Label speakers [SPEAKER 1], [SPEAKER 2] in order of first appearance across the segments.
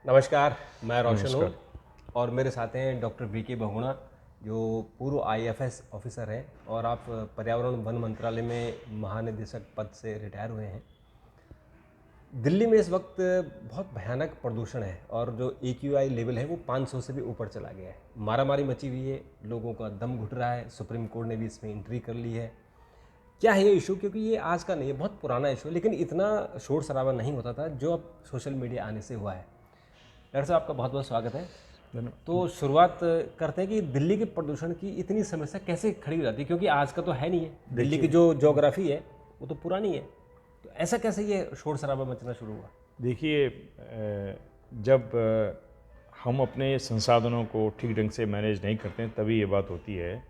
[SPEAKER 1] नमस्कार, मैं रोशन हूँ
[SPEAKER 2] नमस्कार।
[SPEAKER 1] और मेरे साथ हैं डॉक्टर वी.के. बहुगुणा, जो पूर्व आईएफएस ऑफिसर हैं और आप पर्यावरण वन मंत्रालय में महानिदेशक पद से रिटायर हुए हैं। दिल्ली में इस वक्त बहुत भयानक प्रदूषण है और जो AQI लेवल है वो 500 से भी ऊपर चला गया है। मारामारी मची हुई है, लोगों का दम घुट रहा है, सुप्रीम कोर्ट ने भी इसमें एंट्री कर ली है। क्या है ये इशू? क्योंकि ये आज का नहीं है, बहुत पुराना इशू है, लेकिन इतना शोर शराबा नहीं होता था जो अब सोशल मीडिया आने से हुआ है। डॉक्टर साहब, आपका बहुत बहुत स्वागत है। तो शुरुआत करते हैं कि दिल्ली के प्रदूषण की इतनी समस्या कैसे खड़ी हो जाती है, क्योंकि आज का तो है नहीं है। दिल्ली की जो ज्योग्राफी है वो तो पुरानी है, तो ऐसा कैसे ये शोर शराबा मचना शुरू हुआ?
[SPEAKER 2] देखिए, जब हम अपने संसाधनों को ठीक ढंग से मैनेज नहीं करते हैं तभी ये बात होती है।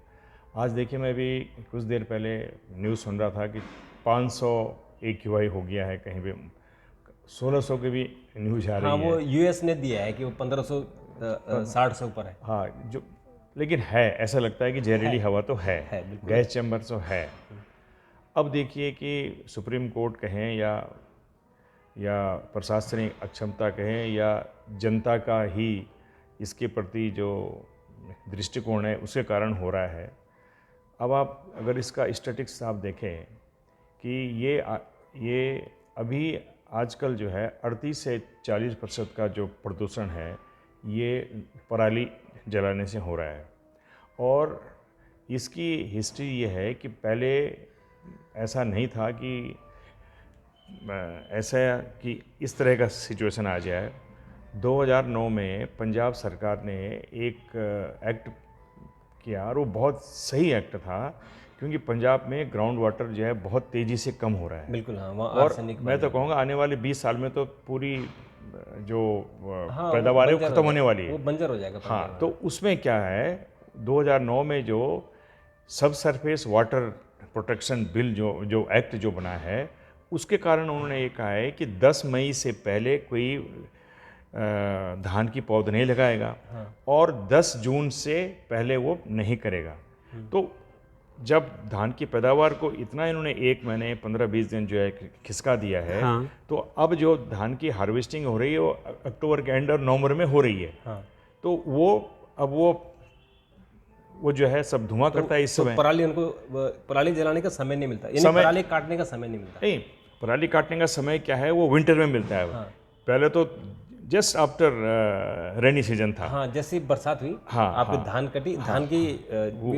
[SPEAKER 2] आज देखिए, मैं भी कुछ देर पहले न्यूज़ सुन रहा था कि 500 AQI हो गया है, कहीं पे 1600 की भी न्यूज़ आ
[SPEAKER 1] हाँ,
[SPEAKER 2] रही
[SPEAKER 1] वो
[SPEAKER 2] है।
[SPEAKER 1] यूएस ने दिया है कि वो 1560 से ऊपर है।
[SPEAKER 2] हाँ, जो लेकिन है, ऐसा लगता है कि जहरीली हवा तो है,
[SPEAKER 1] बिल्कुल।
[SPEAKER 2] गैस चैम्बर तो है। अब देखिए कि सुप्रीम कोर्ट कहें या प्रशासनिक अक्षमता कहें या जनता का ही इसके प्रति जो दृष्टिकोण है उसके कारण हो रहा है। अब आप अगर इसका स्टैटिस्टिक्स आप देखें कि ये अभी आजकल जो है 38 से 40% का जो प्रदूषण है ये पराली जलाने से हो रहा है। और इसकी हिस्ट्री ये है कि पहले ऐसा नहीं था कि ऐसा कि इस तरह का सिचुएशन आ जाए। 2009 में पंजाब सरकार ने एक एक्ट किया और वो बहुत सही एक्ट था, क्योंकि पंजाब में ग्राउंड वाटर जो है बहुत तेज़ी से कम हो रहा है।
[SPEAKER 1] बिल्कुल, हाँ, वहाँ
[SPEAKER 2] और
[SPEAKER 1] आर्सेनिक
[SPEAKER 2] मैं
[SPEAKER 1] पाया
[SPEAKER 2] तो
[SPEAKER 1] जाता है।
[SPEAKER 2] कहूँगा आने वाले 20 साल में तो पूरी जो
[SPEAKER 1] हाँ, वो
[SPEAKER 2] पैदावार है वो
[SPEAKER 1] बंजर हो
[SPEAKER 2] ख़त्म होने
[SPEAKER 1] जाएगा,
[SPEAKER 2] वाली है।
[SPEAKER 1] वो बंजर हो जाएगा
[SPEAKER 2] हाँ,
[SPEAKER 1] पंजाब
[SPEAKER 2] तो
[SPEAKER 1] में।
[SPEAKER 2] उसमें क्या है, 2009 में जो सब सरफेस वाटर प्रोटेक्शन बिल जो एक्ट जो बना है, उसके कारण उन्होंने ये कहा है कि 10 मई से पहले कोई धान की पौध नहीं लगाएगा और 10 जून से पहले वो नहीं करेगा। तो जब धान की पैदावार को इतना इन्होंने 1 महीने 15-20 दिन जो है खिसका दिया है,
[SPEAKER 1] हाँ।
[SPEAKER 2] तो अब जो धान की हार्वेस्टिंग हो रही है वो अक्टूबर के एंड और नवंबर में हो रही है।
[SPEAKER 1] हाँ,
[SPEAKER 2] तो वो जो है सब धुआं करता है इस
[SPEAKER 1] तो
[SPEAKER 2] समय।
[SPEAKER 1] पराली जलाने का समय नहीं मिलता, यानी
[SPEAKER 2] समय
[SPEAKER 1] पराली काटने का समय नहीं मिलता।
[SPEAKER 2] नहीं, पराली काटने का समय क्या है, वो विंटर में मिलता है।
[SPEAKER 1] हाँ।
[SPEAKER 2] पहले तो जस्ट आफ्टर रेनी सीजन था।
[SPEAKER 1] हाँ, जैसी बरसात हुई,
[SPEAKER 2] हाँ,
[SPEAKER 1] आपकी
[SPEAKER 2] हाँ,
[SPEAKER 1] धान कटी, धान की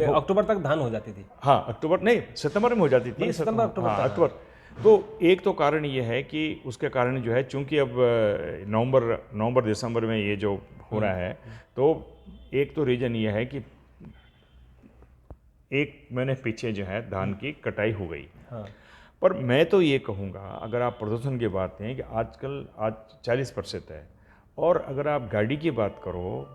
[SPEAKER 1] अक्टूबर तक धान हो जाती थी।
[SPEAKER 2] हाँ, अक्टूबर नहीं, सितंबर में हो जाती थी।
[SPEAKER 1] मतलब सितंबर अक्टूबर
[SPEAKER 2] हाँ,
[SPEAKER 1] तक,
[SPEAKER 2] अक्टूबर। तो एक तो कारण ये है कि उसके कारण जो है, चूंकि अब नवंबर दिसंबर में ये जो हो रहा है, तो एक तो रीजन ये है कि 1 महीने पीछे जो है धान की कटाई हो गई।
[SPEAKER 1] हाँ।
[SPEAKER 2] पर मैं तो ये कहूँगा, अगर आप प्रदूषण की बात करें कि आज 40% है, और अगर आप गाड़ी की बात करो,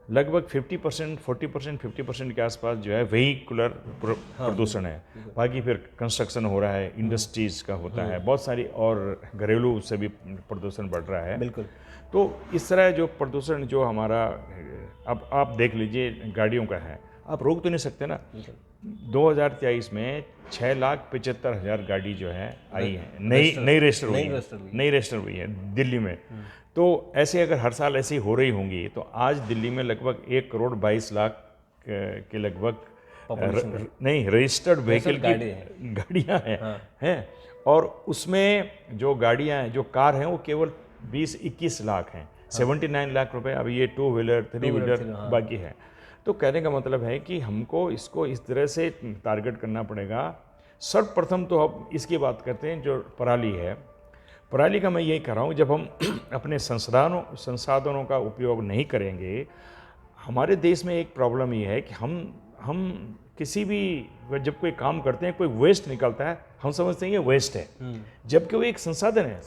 [SPEAKER 2] लगभग 50%, 40%, 50% के आसपास जो है वेहिकुलर प्रदूषण है। बाकी फिर कंस्ट्रक्शन हो रहा है, इंडस्ट्रीज़ का होता है, बहुत सारी और घरेलू से भी प्रदूषण बढ़ रहा है।
[SPEAKER 1] बिल्कुल।
[SPEAKER 2] तो इस तरह जो प्रदूषण जो हमारा, अब आप देख लीजिए गाड़ियों का है, आप रोक तो नहीं सकते ना। 2023 में 6,75,000 गाड़ी जो है आई है, नई रजिस्टर हुई है दिल्ली में। तो ऐसे अगर हर साल ऐसी हो रही होंगी तो आज दिल्ली में लगभग 1,22,00,000 के लगभग नहीं रजिस्टर्ड व्हीकल की गाड़ियाँ हैं। और उसमें जो गाड़ियाँ हैं, जो कार हैं, वो केवल 20-21 लाख हैं। 79 लाख रुपए अब ये 2 व्हीलर 3 व्हीलर बाकी है। तो कहने का मतलब है कि हमको इसको इस तरह से टारगेट करना पड़ेगा। सर्वप्रथम तो अब इसकी बात करते हैं जो पराली है। पराली का मैं यही कह रहा हूँ, जब हम अपने संसाधनों का उपयोग नहीं करेंगे। हमारे देश में एक प्रॉब्लम ये है कि हम किसी भी, जब कोई काम करते हैं, कोई वेस्ट निकलता है, हम समझते हैं ये वेस्ट है, जबकि वो एक संसाधन है।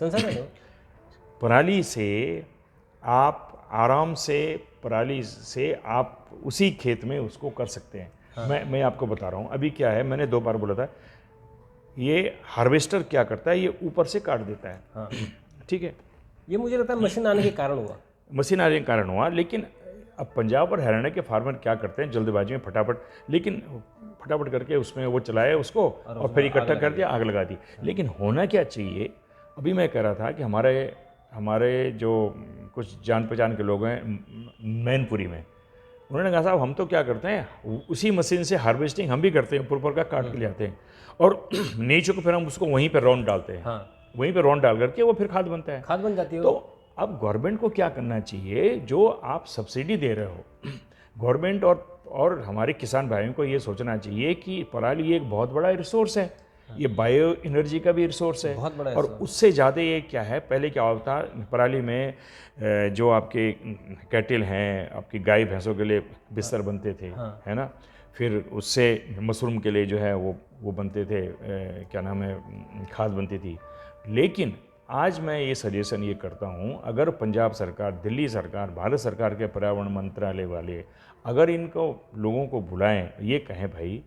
[SPEAKER 2] पराली से आप आराम से, पराली से आप उसी खेत में उसको कर सकते हैं। हाँ। मैं आपको बता रहा हूँ, अभी क्या है, मैंने 2 बार बोला था, ये हार्वेस्टर क्या करता है, ये ऊपर से काट देता है। हाँ। ठीक है,
[SPEAKER 1] ये मुझे लगता है मशीन आने के कारण हुआ।
[SPEAKER 2] मशीन आने के कारण हुआ, लेकिन अब पंजाब और हरियाणा के फार्मर क्या करते हैं, जल्दबाजी में फटाफट करके उसमें वो चलाए उसको और फिर इकट्ठा कर दिया, आग लगा दी। लेकिन होना क्या चाहिए, अभी मैं कह रहा था कि हमारे जो कुछ जान पहचान के लोग हैं मैनपुरी में। उन्होंने कहा साहब हम तो क्या करते हैं, उसी मशीन से हार्वेस्टिंग हम भी करते हैं, ऊपर का काट के ले आते हैं और नीचे को फिर हम उसको वहीं पर रौंद डालते हैं।
[SPEAKER 1] हाँ,
[SPEAKER 2] वहीं पर रौंद डाल करके वो फिर खाद बनता है।
[SPEAKER 1] खाद बन जाती है।
[SPEAKER 2] तो अब गवर्नमेंट को क्या करना चाहिए, जो आप सब्सिडी दे रहे हो, गवर्नमेंट और हमारे किसान भाइयों को ये सोचना चाहिए कि पराली एक बहुत बड़ा रिसोर्स है, ये बायो एनर्जी का भी रिसोर्स है,
[SPEAKER 1] बहुत बड़ा
[SPEAKER 2] और उससे ज़्यादा ये क्या है, पहले क्या होता पराली में जो आपके कैटिल हैं, आपकी गाय भैंसों के लिए बिस्तर बनते थे, है ना, फिर उससे मशरूम के लिए जो है वो बनते थे, क्या नाम है, खाद बनती थी। लेकिन आज मैं ये सजेशन ये करता हूँ, अगर पंजाब सरकार, दिल्ली सरकार, भारत सरकार के पर्यावरण मंत्रालय वाले अगर इनको लोगों को बुलाएं, ये कहें भाई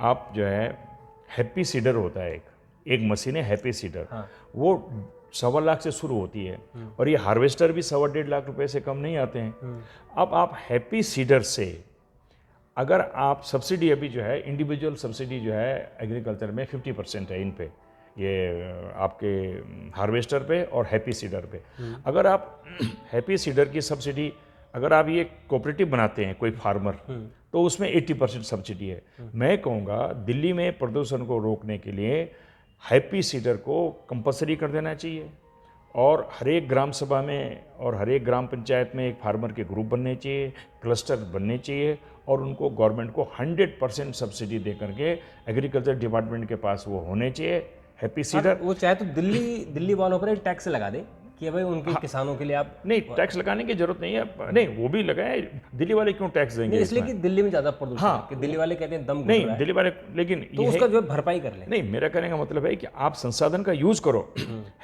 [SPEAKER 2] आप जो है हैप्पी सीडर होता है एक मशीन है हैप्पी सीडर, वो 1.25 लाख से शुरू होती है और ये हार्वेस्टर भी 1.25 लाख रुपए से कम नहीं आते हैं। अब आप हैप्पी सीडर से अगर आप सब्सिडी, अभी जो है इंडिविजुअल सब्सिडी जो है एग्रीकल्चर में 50% है इन पे, ये आपके हार्वेस्टर पे और हैप्पी सीडर पे। अगर आप हैप्पी सीडर की सब्सिडी, अगर आप ये कोऑपरेटिव बनाते हैं कोई फार्मर, तो उसमें 80% सब्सिडी है। मैं कहूँगा दिल्ली में प्रदूषण को रोकने के लिए हैप्पी सीडर को कंपलसरी कर देना चाहिए और हर एक ग्राम सभा में और हर एक ग्राम पंचायत में एक फार्मर के ग्रुप बनने चाहिए, क्लस्टर बनने चाहिए और उनको गवर्नमेंट को 100% सब्सिडी दे करके एग्रीकल्चर डिपार्टमेंट के पास वो होने चाहिए हैप्पी सीडर।
[SPEAKER 1] वो चाहे तो दिल्ली वालों पर एक टैक्स लगा दे कि भाई उनके किसानों के लिए आप,
[SPEAKER 2] नहीं टैक्स लगाने की जरूरत नहीं है, नहीं वो भी लगाए, दिल्ली वाले क्यों टैक्स देंगे?
[SPEAKER 1] इसलिए कि दिल्ली में ज्यादा प्रदूषण है कि दिल्ली वाले कहते हैं दम घुस
[SPEAKER 2] नहीं
[SPEAKER 1] रहा है।
[SPEAKER 2] दिल्ली वाले, लेकिन
[SPEAKER 1] तो उसका जो है भरपाई कर ले।
[SPEAKER 2] नहीं, मेरा कहने का मतलब है कि आप संसाधन का यूज करो।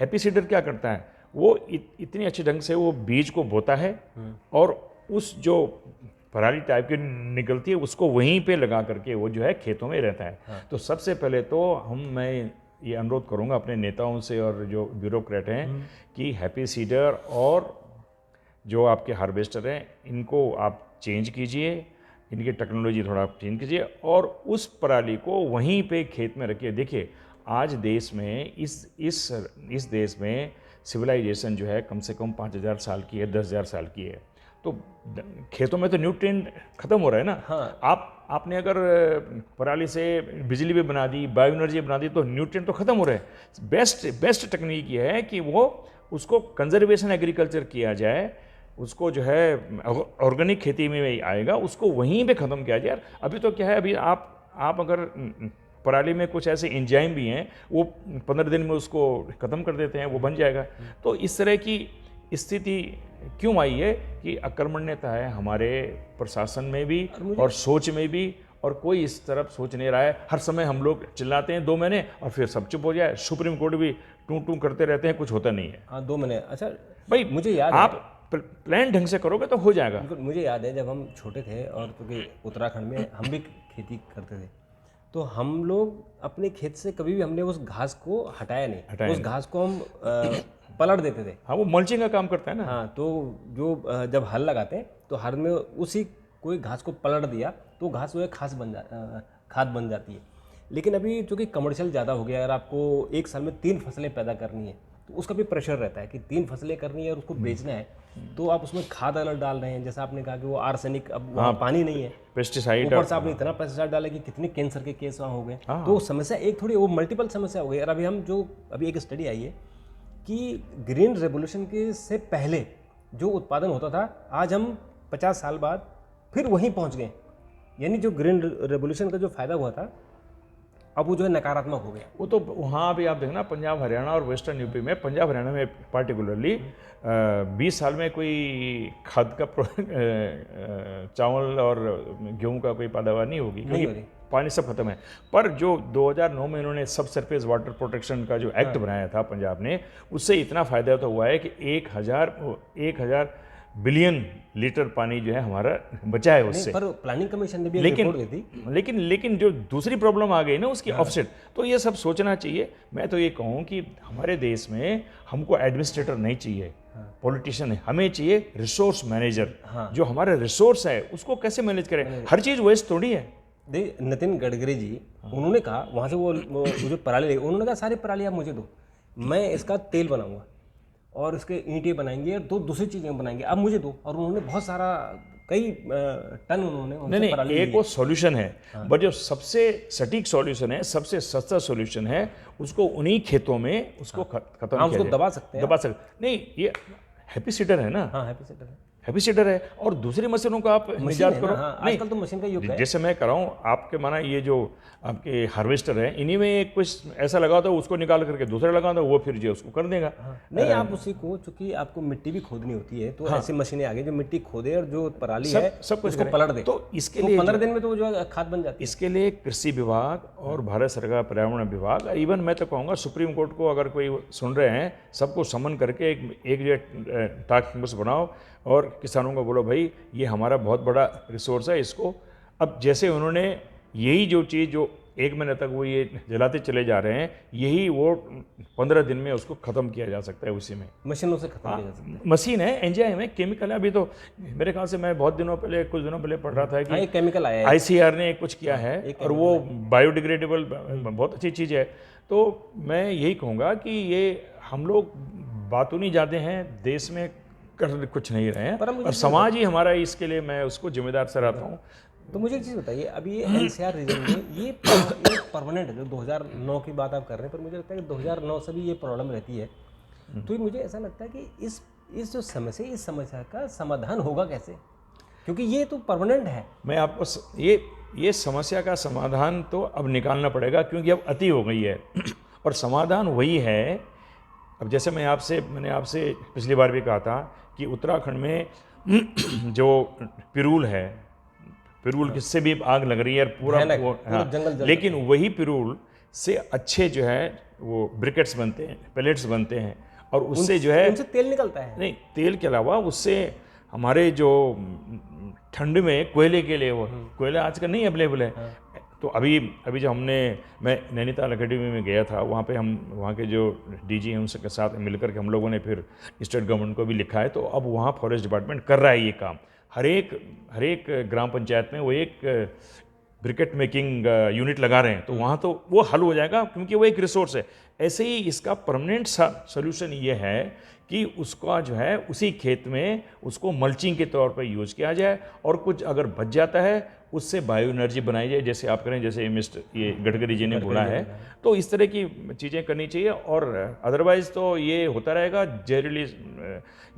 [SPEAKER 2] हैप्पी सीडर क्या करता है, वो इतनी अच्छे ढंग से वो बीज को बोता है और उस जो पराली टाइप की निकलती है उसको वहीं पे लगा करके वो जो है खेतों में रहता है। तो सबसे पहले तो मैं ये अनुरोध करूंगा अपने नेताओं से और जो ब्यूरोक्रेट हैं कि हैप्पी सीडर और जो आपके हार्वेस्टर हैं इनको आप चेंज कीजिए, इनकी टेक्नोलॉजी थोड़ा चेंज कीजिए और उस पराली को वहीं पे खेत में रखिए। देखिए आज देश में इस देश में सिविलाइजेशन जो है कम से कम 5000 साल की है, 10,000 साल की है, तो खेतों में तो न्यूट्रिएंट खत्म हो रहा है ना। हाँ। आपने अगर पराली से बिजली भी बना दी, बायो एनर्जी बना दी, तो न्यूट्रिएंट तो खत्म हो रहे हैं। बेस्ट टेक्निक ये है कि वो उसको कंजर्वेशन एग्रीकल्चर किया जाए, उसको जो है ऑर्गेनिक खेती में आएगा, उसको वहीं पे ख़त्म किया जाए। अभी तो क्या है, अभी आप अगर पराली में कुछ ऐसे एंजाइम भी हैं वो 15 दिन में उसको ख़त्म कर देते हैं, वो बन जाएगा। तो इस तरह की स्थिति क्यों आई है कि अकर्मण्यता है हमारे प्रशासन में भी और सोच में भी, और कोई इस तरफ सोच नहीं रहा है। हर समय हम लोग चिल्लाते हैं 2 महीने और फिर सब चुप हो जाए, सुप्रीम कोर्ट भी टू करते रहते हैं, कुछ होता नहीं है।
[SPEAKER 1] हाँ 2 महीने। अच्छा
[SPEAKER 2] भाई
[SPEAKER 1] मुझे याद
[SPEAKER 2] आप प्लान ढंग से करोगे तो हो जाएगा।
[SPEAKER 1] मुझे याद है जब हम छोटे थे और क्योंकि उत्तराखंड में हम भी खेती करते थे, तो हम लोग अपने खेत से कभी भी हमने उस घास को हटाया नहीं। उस घास को हम पलट देते थे।
[SPEAKER 2] हाँ वो मल्चिंग का काम करता है ना।
[SPEAKER 1] हाँ तो जो जब हल लगाते हैं तो हल में उसी कोई घास को पलट दिया तो घास वो एक खाद बन जाती है। लेकिन अभी चूँकि कमर्शियल ज़्यादा हो गया, अगर आपको एक साल में 3 फसलें पैदा करनी है तो उसका भी प्रेशर रहता है कि 3 फसलें करनी है और उसको बेचना है, तो आप उसमें खाद अलग डाल रहे हैं। जैसा आपने कहा कि वो आर्सेनिक, अब वहाँ पानी नहीं है,
[SPEAKER 2] पेस्टिसाइड,
[SPEAKER 1] ऊपर से आपने इतना पेस्टिसाइड डाला कि कितने कैंसर के केस वहाँ हो गए। तो समस्या एक थोड़ी, वो मल्टीपल समस्या हो गई। और अभी एक स्टडी आई है कि ग्रीन रेवोल्यूशन के से पहले जो उत्पादन होता था, आज हम 50 साल बाद फिर वहीं पहुंच गए। यानी जो ग्रीन रेवोल्यूशन का जो फायदा हुआ था अब वो जो है नकारात्मक हो गया। वो
[SPEAKER 2] तो वहाँ भी आप देखना पंजाब हरियाणा और वेस्टर्न यूपी में, पंजाब हरियाणा में पार्टिकुलरली 20 साल में कोई खाद का चावल और गेहूं का कोई पैदावार नहीं होगी क्योंकि पानी सब खत्म है। पर जो 2009 में इन्होंने सब सरफेस वाटर प्रोटेक्शन का जो एक्ट बनाया था पंजाब ने, उससे इतना फायदा तो हुआ है कि 1000 बिलियन लीटर पानी जो है हमारा बचा है उससे।
[SPEAKER 1] पर प्लानिंग कमीशन ने भी रिपोर्ट दी थी।
[SPEAKER 2] लेकिन जो दूसरी प्रॉब्लम आ गई ना उसकी ऑफसेट, तो ये सब सोचना चाहिए। मैं तो ये कहूँ कि हमारे देश में हमको एडमिनिस्ट्रेटर नहीं चाहिए, पॉलिटिशियन है, हमें चाहिए रिसोर्स मैनेजर। जो हमारा रिसोर्स है उसको कैसे मैनेज करें, हर चीज़ वेस्ट थोड़ी है।
[SPEAKER 1] नितिन गडकरी जी उन्होंने कहा वहाँ से वो जो पराली, उन्होंने कहा सारी पराली आप मुझे दो, मैं इसका तेल बनाऊंगा और इसके ईंटें बनाएंगे और दो दूसरी चीज़ें बनाएंगे, अब मुझे दो। और उन्होंने बहुत सारा कई टन उन्होंने उनसे
[SPEAKER 2] नहीं
[SPEAKER 1] पराली
[SPEAKER 2] नहीं, एक
[SPEAKER 1] ली
[SPEAKER 2] वो सॉल्यूशन है, बट जो सबसे सटीक सॉल्यूशन है, सबसे सस्ता सॉल्यूशन है, उसको उन्हीं खेतों में उसको खत्म
[SPEAKER 1] हाँ,
[SPEAKER 2] किया
[SPEAKER 1] उसको
[SPEAKER 2] जाए।
[SPEAKER 1] दबा सकते हैं।
[SPEAKER 2] दबा सकते नहीं, ये हैप्पी सीडर है ना,
[SPEAKER 1] हाँ, हैप्पी सेटर है,
[SPEAKER 2] हैप्पी सीडर है। और दूसरी मशीनों का आप
[SPEAKER 1] मशीन
[SPEAKER 2] निजात
[SPEAKER 1] है
[SPEAKER 2] करो।
[SPEAKER 1] ना। हाँ,
[SPEAKER 2] नहीं,
[SPEAKER 1] आजकल तो मशीन का युग है।
[SPEAKER 2] जैसे मैं कर रहा हूँ आपके, माना ये जो आपके हार्वेस्टर है, इन्हीं में कुछ ऐसा लगा दो, उसको निकाल करके दूसरा लगा दो, वो फिर जो उसको कर देगा।
[SPEAKER 1] नहीं, आप उसी को, चूंकि आपको मिट्टी भी खोदनी होती है, तो ऐसी मशीनें आ गई जो मिट्टी खोदे और जो पराली है
[SPEAKER 2] सब कुछ
[SPEAKER 1] उसको
[SPEAKER 2] करें।
[SPEAKER 1] पलट दे।
[SPEAKER 2] तो इसके
[SPEAKER 1] तो
[SPEAKER 2] लिए
[SPEAKER 1] 15 दिन में तो वो जो है खाद बन जाती है।
[SPEAKER 2] इसके लिए कृषि विभाग और भारत सरकार पर्यावरण विभाग, इवन मैं तो कहूँगा सुप्रीम कोर्ट को, अगर कोई सुन रहे हैं, सबको समन करके एक जो टास्क फोर्स बनाओ और किसानों को बोलो भाई ये हमारा बहुत बड़ा रिसोर्स है, इसको अब जैसे उन्होंने यही जो चीज़ जो 1 महीने तक वो ये जलाते चले जा रहे हैं, यही वो 15 दिन में उसको ख़त्म किया जा सकता है उसी में।
[SPEAKER 1] मशीनों से खत्म किया जा सकता है।
[SPEAKER 2] मशीन है, एंजाइम है, केमिकल है। अभी तो मेरे ख्याल से मैं बहुत दिनों पहले, कुछ दिनों पहले पढ़ रहा था
[SPEAKER 1] हाँ,
[SPEAKER 2] कि
[SPEAKER 1] एक केमिकल आया है।
[SPEAKER 2] ICR ने कुछ किया है और वो बायोडिग्रेडेबल बहुत अच्छी चीज़ है। तो मैं यही कहूँगा कि ये हम लोग बातों नहीं जाते हैं, देश में कर कुछ नहीं रहे हैं, और समाज ही हमारा इसके लिए मैं उसको जिम्मेदार सराहता हूँ।
[SPEAKER 1] तो मुझे एक चीज़ बताइए, अभी ये NCR रीजन में ये परमानेंट है, जो 2009 की बात आप कर रहे हैं, पर मुझे लगता है कि 2009 से भी ये प्रॉब्लम रहती है। तो ये मुझे ऐसा लगता है कि इस जो समस्या, इस समस्या का समाधान होगा कैसे, क्योंकि ये तो परमानेंट है।
[SPEAKER 2] मैं आपको ये समस्या का समाधान तो अब निकालना पड़ेगा, क्योंकि अब अति हो गई है। और समाधान वही है, अब जैसे मैंने आपसे पिछली बार भी कहा था कि उत्तराखंड में जो पिरूल है, पिरूल किससे भी आग लग रही है पूरा वो, हाँ,
[SPEAKER 1] जंगल
[SPEAKER 2] लेकिन वही पिरूल से अच्छे जो है वो ब्रिकेट्स बनते हैं, पेलेट्स बनते हैं, और उससे जो है
[SPEAKER 1] उनसे तेल निकलता है।
[SPEAKER 2] नहीं, तेल के अलावा उससे हमारे जो ठंड में कोयले के लिए, वो कोयला आजकल नहीं अवेलेबल है। तो अभी जो मैं नैनीताल अकेडमी में गया था, वहाँ पे हम वहाँ के जो DG हैं उनके साथ मिलकर के हम लोगों ने फिर स्टेट गवर्नमेंट को भी लिखा है। तो अब वहाँ फॉरेस्ट डिपार्टमेंट कर रहा है ये काम। हर एक ग्राम पंचायत में वो एक ब्रिकेट मेकिंग यूनिट लगा रहे हैं, तो वहाँ तो वो हल हो जाएगा, क्योंकि वो एक रिसोर्स है। ऐसे ही इसका परमानेंट सोल्यूशन ये है कि उसका जो है उसी खेत में उसको मल्चिंग के तौर पर यूज़ किया जाए, और कुछ अगर बच जाता है उससे बायो एनर्जी बनाई जाए, जैसे आप करें, जैसे ये गडकरी जी ने बोला है। तो इस तरह की चीज़ें करनी चाहिए, और अदरवाइज़ तो ये होता रहेगा, जहरीली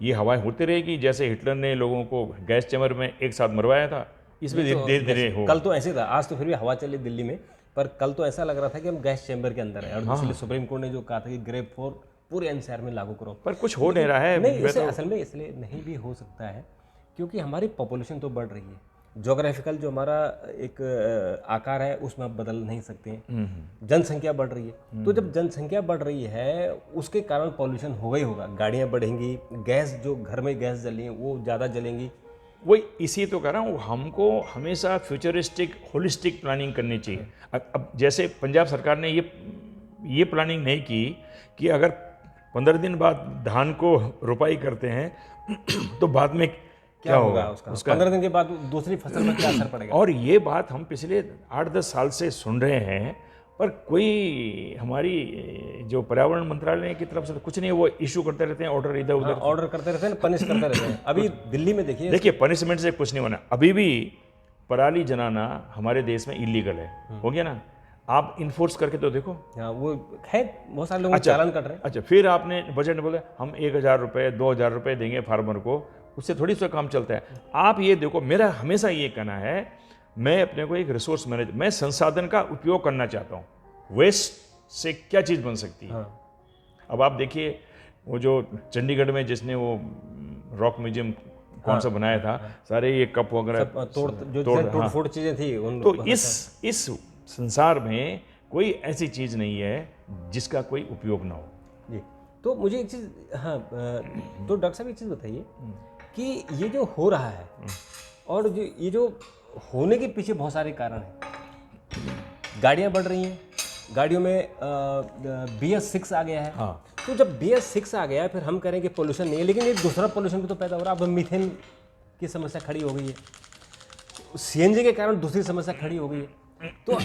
[SPEAKER 2] ये हवाएं होती रहेगी। जैसे हिटलर ने लोगों को गैस चैम्बर में एक साथ मरवाया था, इसमें धीरे धीरे हो।
[SPEAKER 1] कल तो ऐसे था, आज तो फिर भी हवा चली दिल्ली में, पर कल तो ऐसा लग रहा था कि हम गैस चैम्बर के अंदर है। और इसलिए सुप्रीम कोर्ट ने जो कहा था कि ग्रेप 4 पूरे NCR में लागू करो,
[SPEAKER 2] पर कुछ हो नहीं रहा है।
[SPEAKER 1] नहीं, इसे असल में इसलिए नहीं भी हो सकता है क्योंकि हमारी पॉपुलेशन तो बढ़ रही है। जोग्राफिकल जो हमारा एक आकार है उसमें आप बदल नहीं सकते हैं। जनसंख्या बढ़ रही है, तो जब जनसंख्या बढ़ रही है उसके कारण पॉल्यूशन होगा ही होगा। गाड़ियाँ बढ़ेंगी, गैस जो घर में गैस जली है वो ज़्यादा जलेंगी।
[SPEAKER 2] वही इसी तो कह रहा हूँ, हमको हमेशा फ्यूचरिस्टिक होलिस्टिक प्लानिंग करनी चाहिए। अब जैसे पंजाब सरकार ने ये प्लानिंग नहीं की कि अगर 15 दिन बाद धान को रोपाई करते हैं तो बाद में क्या होगा
[SPEAKER 1] उसका 15 दिन के बाद दूसरी फसल में क्या असर पड़ेगा।
[SPEAKER 2] और ये बात हम पिछले 8-10 साल से सुन रहे हैं, पर कोई हमारी जो पर्यावरण मंत्रालय की तरफ से तो कुछ नहीं, वो इशू करते रहते हैं, ऑर्डर इधर उधर
[SPEAKER 1] ऑर्डर करते रहते हैं, पनिश करते रहते हैं। अभी दिल्ली में देखिए
[SPEAKER 2] पनिशमेंट से कुछ नहीं होना। अभी भी पराली जलाना हमारे देश में इलीगल है, हो गया ना। आप इन्फोर्स करके तो देखो।
[SPEAKER 1] हाँ, वो है, बहुत सारे लोग चालान कट रहे हैं।
[SPEAKER 2] अच्छा, फिर आपने बजट में बोला हम 1000 रुपये 2000 रुपये देंगे फार्मर को, उससे थोड़ी सा काम चलता है। आप ये देखो, मेरा हमेशा ये कहना है, मैं अपने को एक रिसोर्स मैनेजर, मैं संसाधन का उपयोग करना चाहता हूँ। वेस्ट से क्या चीज़ बन सकती है। अब आप देखिए, वो जो चंडीगढ़ में जिसने वो रॉक म्यूजियम कौन सा बनाया था, सारे ये कप वगैरह
[SPEAKER 1] तोड़ फोड़ चीज़ें थी।
[SPEAKER 2] तो इस संसार में कोई ऐसी चीज़ नहीं है जिसका कोई उपयोग ना हो।
[SPEAKER 1] जी, तो मुझे एक चीज़, हाँ, तो डॉक्टर साहब एक चीज़ बताइए कि ये जो हो रहा है और ये जो होने के पीछे बहुत सारे कारण हैं। गाड़ियाँ बढ़ रही हैं, गाड़ियों में BS6 आ गया है।
[SPEAKER 2] हाँ।
[SPEAKER 1] तो जब BS6 आ गया है, फिर हम कह रहे हैं कि पोल्यूशन नहीं है, लेकिन एक दूसरा पोल्यूशन भी तो पैदा हो रहा है। अब मीथेन की समस्या खड़ी हो गई है, CNG के कारण दूसरी समस्या खड़ी हो गई है। तो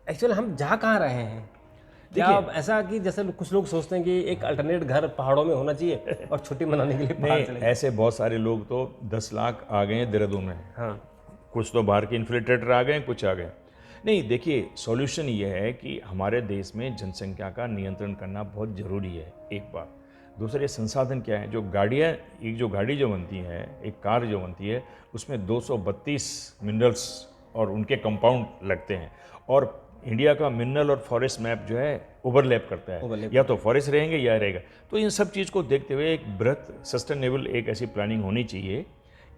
[SPEAKER 1] एक्चुअली हम जा कहाँ रहे हैं? क्या ऐसा कि जैसे कुछ लोग सोचते हैं कि एक अल्टरनेट घर पहाड़ों में होना चाहिए और छुट्टी मनाने के लिए पहाड़ चले
[SPEAKER 2] नहीं, ऐसे बहुत सारे लोग तो 10 लाख आ गए हैं देहरादून में।
[SPEAKER 1] हाँ
[SPEAKER 2] कुछ तो बाहर के इन्फ्लेटेटर आ गए, कुछ आ गए। नहीं, देखिए सॉल्यूशन ये है कि हमारे देश में जनसंख्या का नियंत्रण करना बहुत ज़रूरी है, एक बात। दूसरे संसाधन क्या है, जो गाड़ियाँ, एक जो गाड़ी जो बनती है, एक कार जो बनती है, उसमें 232 मिनरल्स और उनके कंपाउंड लगते हैं। और इंडिया का मिनरल और फॉरेस्ट मैप जो है ओवरलैप करता है, या तो फॉरेस्ट रहेंगे या रहेगा। तो इन सब चीज़ को देखते हुए एक बृहत सस्टेनेबल एक ऐसी प्लानिंग होनी चाहिए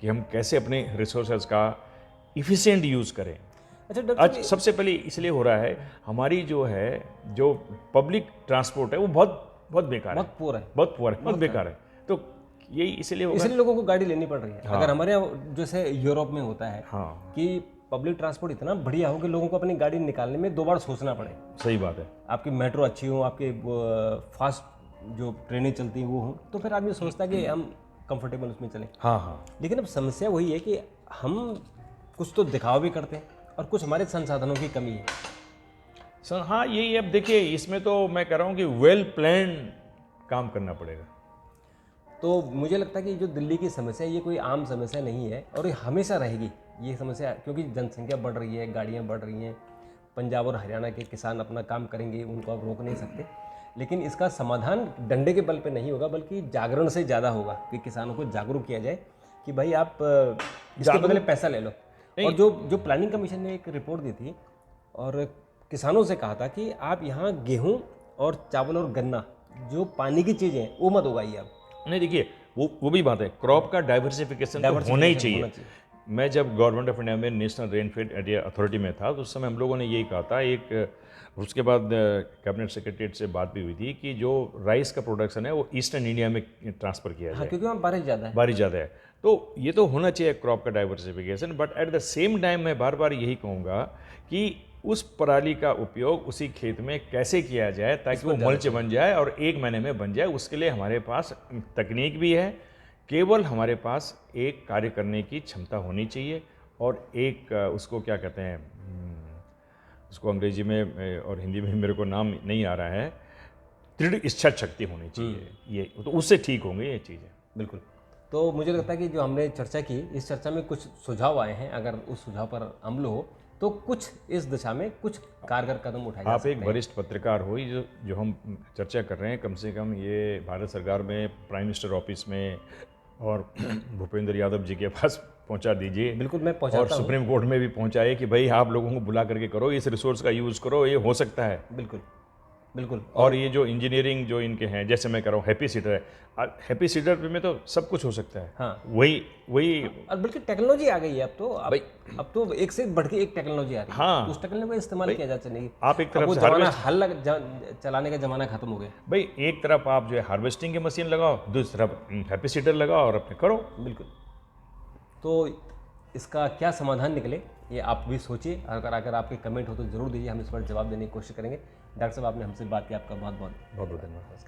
[SPEAKER 2] कि हम कैसे अपने रिसोर्सेज का इफ़िशिएंट यूज़ करें।
[SPEAKER 1] अच्छा डॉक्टर
[SPEAKER 2] आज सबसे पहले इसलिए हो रहा है, हमारी जो है जो पब्लिक ट्रांसपोर्ट है वो बहुत बहुत बेकार है,
[SPEAKER 1] बहुत पुअर है,
[SPEAKER 2] बहुत बेकार है। तो यही इसलिए
[SPEAKER 1] लोगों को गाड़ी लेनी पड़ रही है। अगर हमारे यहाँ जैसे यूरोप में होता है कि पब्लिक ट्रांसपोर्ट इतना बढ़िया हो कि लोगों को अपनी गाड़ी निकालने में 2 बार सोचना पड़े।
[SPEAKER 2] सही बात है।
[SPEAKER 1] आपकी मेट्रो अच्छी हो, आपके फास्ट जो ट्रेनें चलती हैं वो हो, तो फिर आदमी सोचता है कि हम कंफर्टेबल उसमें चलें।
[SPEAKER 2] हाँ।
[SPEAKER 1] लेकिन अब समस्या वही है कि हम कुछ तो दिखावा भी करते हैं और कुछ हमारे संसाधनों की कमी है।
[SPEAKER 2] सर हाँ, यही अब देखिए, इसमें तो मैं कह रहा हूँ कि वेल प्लान काम करना पड़ेगा।
[SPEAKER 1] तो मुझे लगता है कि जो दिल्ली की समस्या है ये कोई आम समस्या नहीं है और ये हमेशा रहेगी ये समस्या, क्योंकि जनसंख्या बढ़ रही है, गाड़ियाँ बढ़ रही हैं। पंजाब और हरियाणा के किसान अपना काम करेंगे, उनको आप रोक नहीं सकते। लेकिन इसका समाधान डंडे के बल पे नहीं होगा, बल्कि जागरण से ज़्यादा होगा कि किसानों को जागरूक किया जाए कि भाई आप इसके बदले पैसा ले लो। और जो प्लानिंग कमीशन ने एक रिपोर्ट दी थी और किसानों से कहा था कि आप यहाँ गेहूँ और चावल और गन्ना जो पानी की चीज़ें हैं वो मत उगाइए आप।
[SPEAKER 2] नहीं, देखिए वो भी बात है, क्रॉप का डाइवर्सिफिकेशन तो होना ही चाहिए। मैं जब गवर्नमेंट ऑफ इंडिया में नेशनल रेनफेड एरिया अथॉरिटी में था तो उस समय हम लोगों ने यही कहा था। एक उसके बाद कैबिनेट सेक्रेटरीट से बात भी हुई थी कि जो राइस का प्रोडक्शन है वो ईस्टर्न इंडिया में ट्रांसफ़र किया जाए,
[SPEAKER 1] क्योंकि वहाँ बारिश ज़्यादा है।
[SPEAKER 2] तो ये तो होना चाहिए क्रॉप का diversification. But at the same time मैं बार बार यही कहूँगा कि उस पराली का उपयोग उसी खेत में कैसे किया जाए ताकि वो मल्च बन जाए और 1 महीने में बन जाए। उसके लिए हमारे पास तकनीक भी है, केवल हमारे पास एक कार्य करने की क्षमता होनी चाहिए और एक उसको क्या कहते हैं, उसको अंग्रेजी में और हिंदी में मेरे को नाम नहीं आ रहा है, दृढ़ इच्छा शक्ति होनी चाहिए। ये तो उससे ठीक होंगे ये चीज़ें।
[SPEAKER 1] बिल्कुल। तो मुझे लगता है कि जो हमने चर्चा की, इस चर्चा में कुछ सुझाव आए हैं। अगर उस सुझाव पर अमल हो तो कुछ इस दिशा में कुछ कारगर कदम उठाए जा सकते हैं।
[SPEAKER 2] आप एक वरिष्ठ पत्रकार हो, जो हम चर्चा कर रहे हैं, कम से कम ये भारत सरकार में प्राइम मिनिस्टर ऑफिस में और भूपेंद्र यादव जी के पास पहुंचा दीजिए।
[SPEAKER 1] बिल्कुल, मैं पहुंचाता हूं।
[SPEAKER 2] और सुप्रीम कोर्ट में भी पहुंचाए कि भाई आप लोगों को बुला करके करो, इस रिसोर्स का यूज़ करो, ये हो सकता है।
[SPEAKER 1] बिल्कुल।
[SPEAKER 2] और ये जो इंजीनियरिंग जो इनके हैं, जैसे मैं कह रहा हूँ हैप्पी सीडर है, हैप्पी सीडर में तो सब कुछ हो सकता है।
[SPEAKER 1] हाँ,
[SPEAKER 2] वही
[SPEAKER 1] और बल्कि टेक्नोलॉजी आ गई है अब तो एक से बढ़ के एक टेक्नोलॉजी आ रही है।
[SPEAKER 2] हाँ,
[SPEAKER 1] उस टेक्नोलॉजी का इस्तेमाल किया जा चाहिए।
[SPEAKER 2] आप एक तरफ से
[SPEAKER 1] हल चलाने का जमाना खत्म हो गया
[SPEAKER 2] भाई। एक तरफ आप जो है हार्वेस्टिंग की मशीन लगाओ, दूसरी तरफ हैप्पी सीडर लगाओ और अपने करो।
[SPEAKER 1] बिल्कुल। तो इसका क्या समाधान निकले ये आप भी सोचिए। अगर आपके कमेंट हो तो ज़रूर दीजिए, हम इस पर जवाब देने की कोशिश करेंगे। डॉक्टर साहब, आपने हमसे बात की, आपका बहुत बहुत
[SPEAKER 2] धन्यवाद।